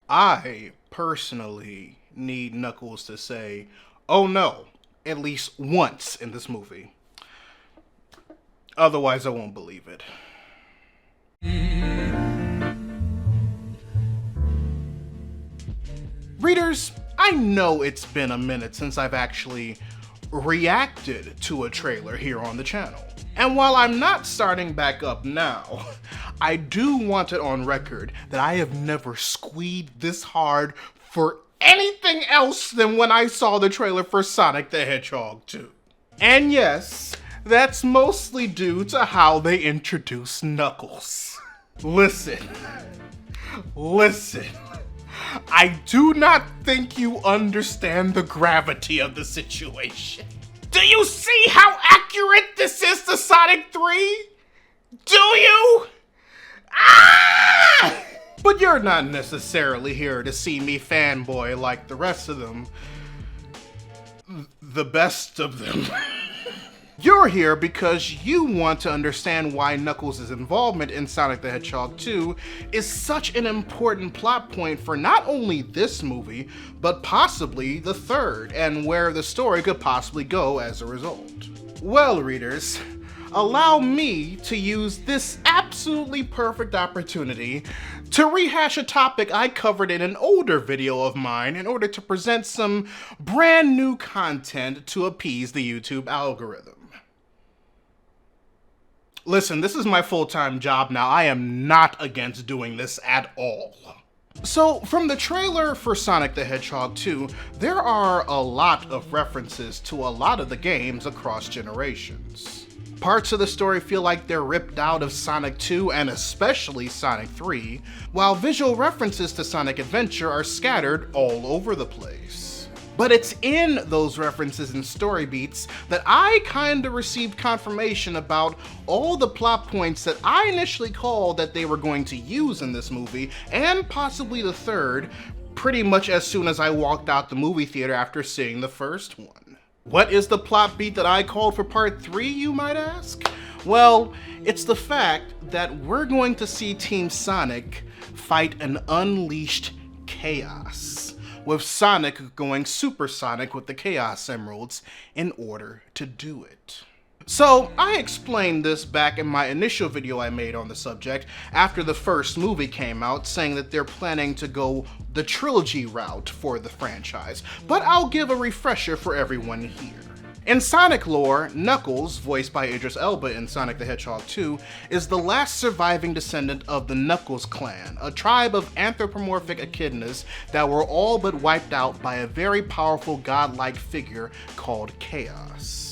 I personally need Knuckles to say, "Oh no," at least once in this movie. Otherwise, I won't believe it. Readers, I know it's been a minute since I've actually reacted to a trailer here on the channel. And while I'm not starting back up now, I do want it on record that I have never squeed this hard for anything else than when I saw the trailer for Sonic the Hedgehog 2. And yes, that's mostly due to how they introduce Knuckles. Listen. I do not think you understand the gravity of the situation. Do you see how accurate this is to Sonic 3? Do you? Ah! But you're not necessarily here to see me fanboy like the rest of them. The best of them. You're here because you want to understand why Knuckles' involvement in Sonic the Hedgehog 2 is such an important plot point for not only this movie, but possibly the third, and where the story could possibly go as a result. Well, readers, allow me to use this absolutely perfect opportunity to rehash a topic I covered in an older video of mine in order to present some brand new content to appease the YouTube algorithm. Listen, this is my full-time job now. I am not against doing this at all. So, from the trailer for Sonic the Hedgehog 2, there are a lot of references to a lot of the games across generations. Parts of the story feel like they're ripped out of Sonic 2 and especially Sonic 3, while visual references to Sonic Adventure are scattered all over the place. But it's in those references and story beats that I kinda received confirmation about all the plot points that I initially called that they were going to use in this movie, and possibly the third, pretty much as soon as I walked out the movie theater after seeing the first one. What is the plot beat that I called for part 3, you might ask? Well, it's the fact that we're going to see Team Sonic fight an unleashed chaos, with Sonic going supersonic with the Chaos Emeralds in order to do it. So, I explained this back in my initial video I made on the subject after the first movie came out, saying that they're planning to go the trilogy route for the franchise, but I'll give a refresher for everyone here. In Sonic lore, Knuckles, voiced by Idris Elba in Sonic the Hedgehog 2, is the last surviving descendant of the Knuckles clan, a tribe of anthropomorphic echidnas that were all but wiped out by a very powerful godlike figure called Chaos.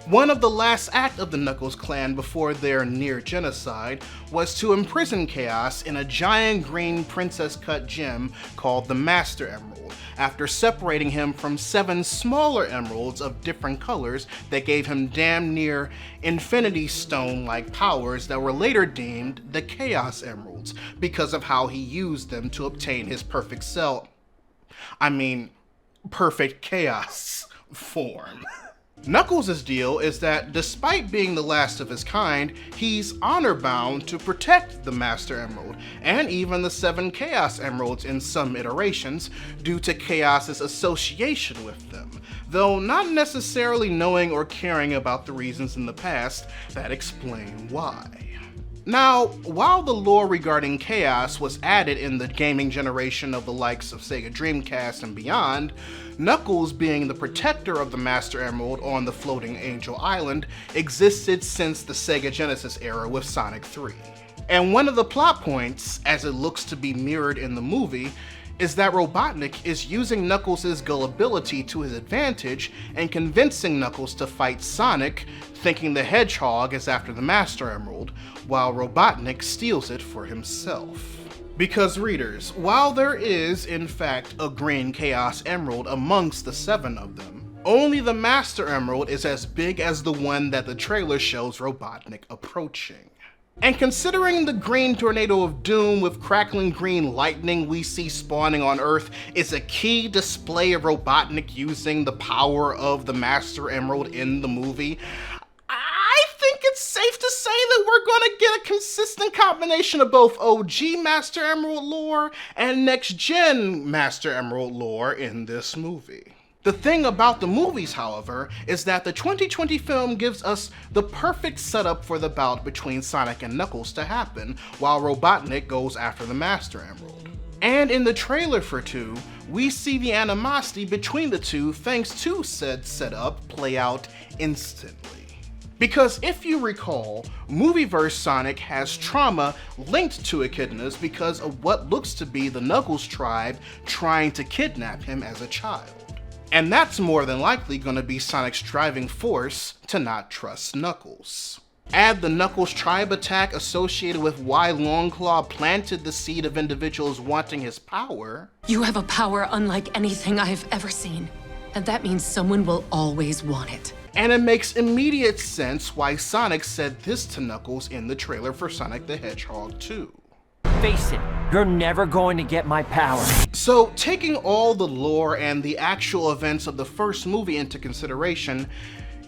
One of the last acts of the Knuckles clan before their near genocide was to imprison Chaos in a giant green princess-cut gem called the Master Emerald, after separating him from 7 smaller emeralds of different colors that gave him damn near Infinity Stone-like powers that were later deemed the Chaos Emeralds because of how he used them to obtain his perfect perfect chaos form. Knuckles' deal is that despite being the last of his kind, he's honor-bound to protect the Master Emerald, and even the 7 Chaos Emeralds in some iterations, due to Chaos' association with them, though not necessarily knowing or caring about the reasons in the past that explain why. Now, while the lore regarding Chaos was added in the gaming generation of the likes of Sega Dreamcast and beyond, Knuckles being the protector of the Master Emerald on the floating Angel Island existed since the Sega Genesis era with Sonic 3. And one of the plot points, as it looks to be mirrored in the movie, is that Robotnik is using Knuckles' gullibility to his advantage and convincing Knuckles to fight Sonic, thinking the Hedgehog is after the Master Emerald, while Robotnik steals it for himself. Because readers, while there is, in fact, a green Chaos Emerald amongst the 7 of them, only the Master Emerald is as big as the one that the trailer shows Robotnik approaching. And considering the green tornado of doom with crackling green lightning we see spawning on Earth is a key display of Robotnik using the power of the Master Emerald in the movie, I think it's safe to say that we're gonna get a consistent combination of both OG Master Emerald lore and next-gen Master Emerald lore in this movie. The thing about the movies, however, is that the 2020 film gives us the perfect setup for the bout between Sonic and Knuckles to happen, while Robotnik goes after the Master Emerald. And in the trailer for 2, we see the animosity between the two thanks to said setup play out instantly. Because if you recall, Movieverse Sonic has trauma linked to echidnas because of what looks to be the Knuckles tribe trying to kidnap him as a child. And that's more than likely going to be Sonic's driving force to not trust Knuckles. Add the Knuckles tribe attack associated with why Longclaw planted the seed of individuals wanting his power. You have a power unlike anything I have ever seen, and that means someone will always want it. And it makes immediate sense why Sonic said this to Knuckles in the trailer for Sonic the Hedgehog 2. Face it, you're never going to get my power. So, taking all the lore and the actual events of the first movie into consideration,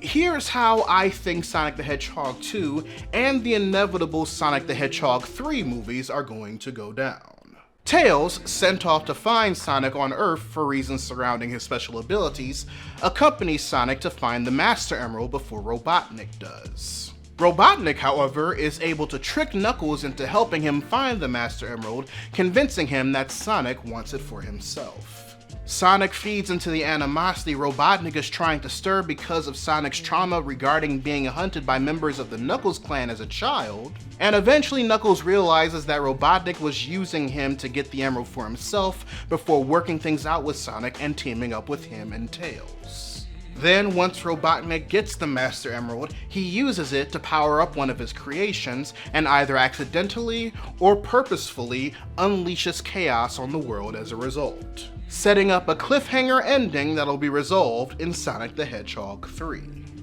here's how I think Sonic the Hedgehog 2 and the inevitable Sonic the Hedgehog 3 movies are going to go down. Tails, sent off to find Sonic on Earth for reasons surrounding his special abilities, accompanies Sonic to find the Master Emerald before Robotnik does. Robotnik, however, is able to trick Knuckles into helping him find the Master Emerald, convincing him that Sonic wants it for himself. Sonic feeds into the animosity Robotnik is trying to stir because of Sonic's trauma regarding being hunted by members of the Knuckles clan as a child, and eventually Knuckles realizes that Robotnik was using him to get the emerald for himself before working things out with Sonic and teaming up with him and Tails. Then, once Robotnik gets the Master Emerald, he uses it to power up one of his creations and either accidentally or purposefully unleashes chaos on the world as a result, setting up a cliffhanger ending that'll be resolved in Sonic the Hedgehog 3.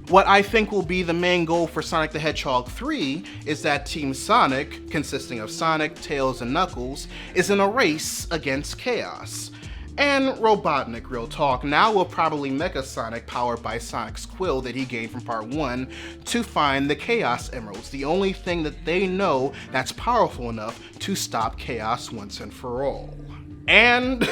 What I think will be the main goal for Sonic the Hedgehog 3 is that Team Sonic, consisting of Sonic, Tails, and Knuckles, is in a race against Chaos. And Robotnik, real talk, now will probably Mecha Sonic powered by Sonic's quill that he gained from part 1 to find the Chaos Emeralds, the only thing that they know that's powerful enough to stop Chaos once and for all. And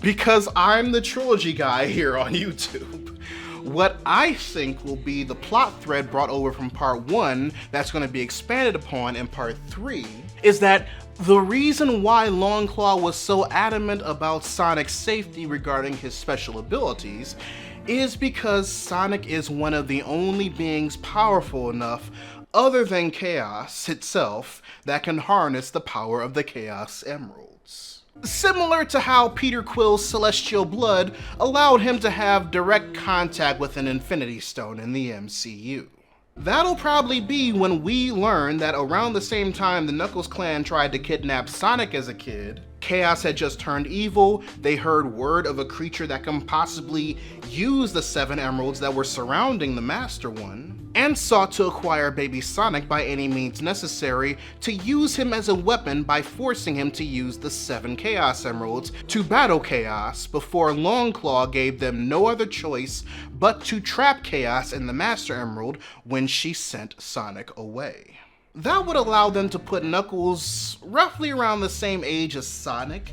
because I'm the trilogy guy here on YouTube, what I think will be the plot thread brought over from part 1 that's going to be expanded upon in part 3 is that the reason why Longclaw was so adamant about Sonic's safety regarding his special abilities is because Sonic is one of the only beings powerful enough, other than Chaos itself, that can harness the power of the Chaos Emeralds. Similar to how Peter Quill's celestial blood allowed him to have direct contact with an Infinity Stone in the MCU. That'll probably be when we learn that around the same time the Knuckles clan tried to kidnap Sonic as a kid, Chaos had just turned evil, they heard word of a creature that can possibly use the 7 emeralds that were surrounding the Master One, and sought to acquire baby Sonic by any means necessary to use him as a weapon by forcing him to use the 7 Chaos Emeralds to battle Chaos before Longclaw gave them no other choice but to trap Chaos in the Master Emerald when she sent Sonic away. That would allow them to put Knuckles roughly around the same age as Sonic,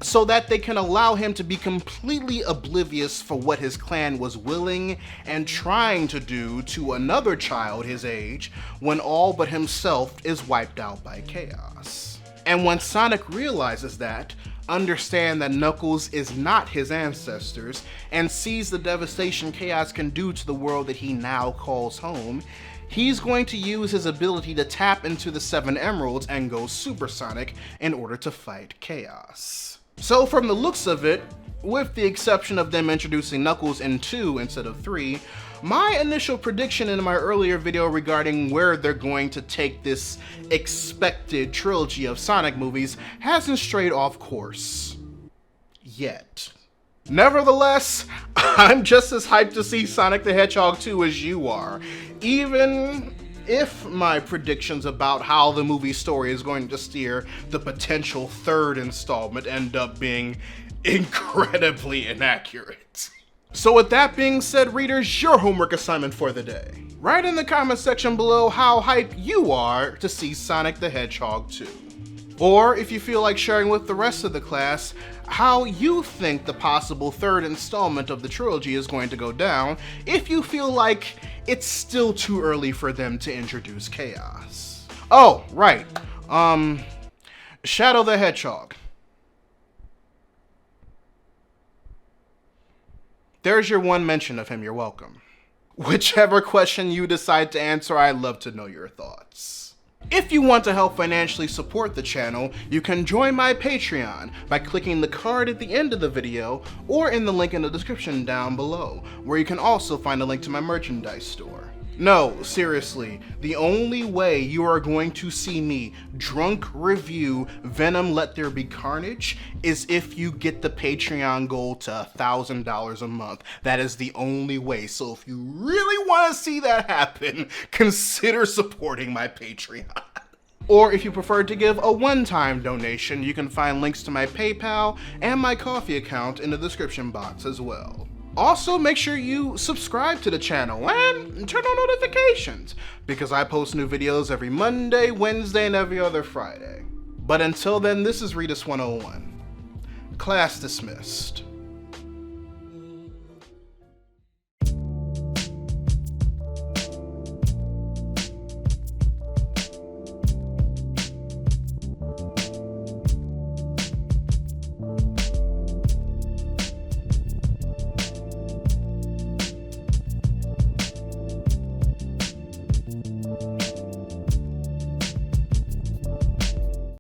so that they can allow him to be completely oblivious for what his clan was willing and trying to do to another child his age when all but himself is wiped out by Chaos. And when Sonic realizes that, understand that Knuckles is not his ancestors, and sees the devastation Chaos can do to the world that he now calls home, he's going to use his ability to tap into the 7 emeralds and go supersonic in order to fight Chaos. So from the looks of it, with the exception of them introducing Knuckles in 2 instead of 3, my initial prediction in my earlier video regarding where they're going to take this expected trilogy of Sonic movies hasn't strayed off course. Yet. Nevertheless, I'm just as hyped to see Sonic the Hedgehog 2 as you are, even if my predictions about how the movie story is going to steer the potential 3rd installment end up being incredibly inaccurate. So with that being said, readers, your homework assignment for the day. Write in the comment section below how hyped you are to see Sonic the Hedgehog 2. Or if you feel like sharing with the rest of the class how you think the possible third installment of the trilogy is going to go down, if you feel like it's still too early for them to introduce Chaos. Oh, right. Shadow the Hedgehog. There's your one mention of him, you're welcome. Whichever question you decide to answer, I'd love to know your thoughts. If you want to help financially support the channel, you can join my Patreon by clicking the card at the end of the video or in the link in the description down below, where you can also find a link to my merchandise store. No, seriously, the only way you are going to see me drunk review Venom Let There Be Carnage is if you get the Patreon goal to $1,000 a month. That is the only way. So if you really want to see that happen, consider supporting my Patreon. Or if you prefer to give a one-time donation, you can find links to my PayPal and my Ko-fi account in the description box as well. Also, make sure you subscribe to the channel and turn on notifications, because I post new videos every Monday, Wednesday, and every other Friday. But until then, this is Readus 101. Class dismissed.